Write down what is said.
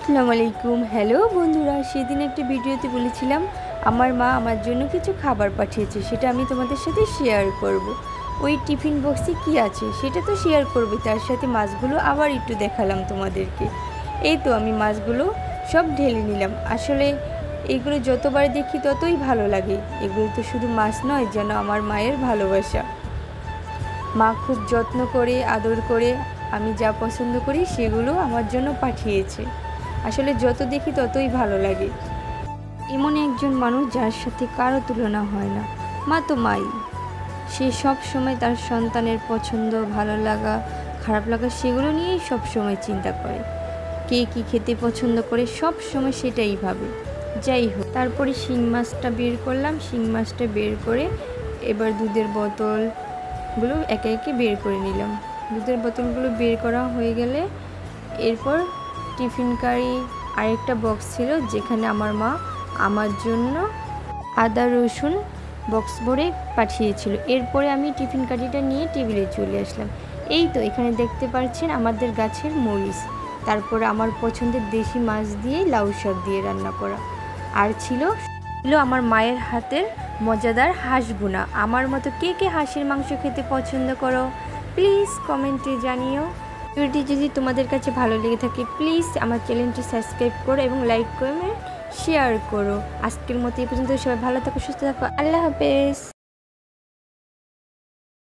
আসসালামু আলাইকুম। হ্যালো বন্ধুরা, সেদিন একটা ভিডিওতে বলেছিলাম আমার মা আমার জন্য কিছু খাবার পাঠিয়েছে, সেটা আমি তোমাদের সাথে শেয়ার করব। ওই টিফিন বক্সে কি আছে সেটা তো শেয়ার করব, তার সাথে মাছগুলো আবার একটু দেখালাম তোমাদেরকে। এই তো আমি মাছগুলো সব ঢেলে নিলাম। আসলে এগুলো যতবার দেখি ততই ভালো লাগে। এগুলো তো শুধু মাছ নয়, যেন আমার মায়ের ভালোবাসা। মা খুব যত্ন করে আদর করে আমি যা পছন্দ করি সেগুলো আমার জন্য পাঠিয়েছে। আসলে যত দেখি ততই ভালো লাগে। এমন একজন মানুষ যার সাথে কারো তুলনা হয় না। মা তো মাই। সে সব সময় তার সন্তানের পছন্দ, ভালো লাগা, খারাপ লাগা সেগুলো নিয়েই সব সময় চিন্তা করে। কে কী খেতে পছন্দ করে সব সময় সেটাই ভাবে। যাই হোক, তারপরে শিং মাছটা বের করলাম। শিং মাছটা বের করে এবার দুধের বোতলগুলো একে একে বের করে নিলাম। দুধের বোতলগুলো বের করা হয়ে গেলে এরপর টিফিন কারি আরেকটা বক্স ছিল, যেখানে আমার মা আমার জন্য আদা রসুন বক্স ভরে পাঠিয়েছিল। এরপরে আমি টিফিন কারিটা নিয়ে টেবিলে চলে আসলাম। এই তো এখানে দেখতে পাচ্ছেন আমাদের গাছের মরিচ, তারপরে আমার পছন্দের দেশি মাছ দিয়ে লাউ শাক দিয়ে রান্না করা, আর ছিল আমার মায়ের হাতের মজাদার হাঁস ভুনা। আমার মতো কে কে হাঁসের মাংস খেতে পছন্দ করো প্লিজ কমেন্টে জানিও। ভিডিওটি যদি তোমাদের কাছে ভালো লেগে থাকে প্লিজ আমার চ্যানেলটি সাবস্ক্রাইব করো এবং লাইক কমেন্ট শেয়ার করো। আজকের মতো এই পর্যন্ত। সবাই ভালো থাকো, সুস্থ থাকো। আল্লাহ হাফেজ।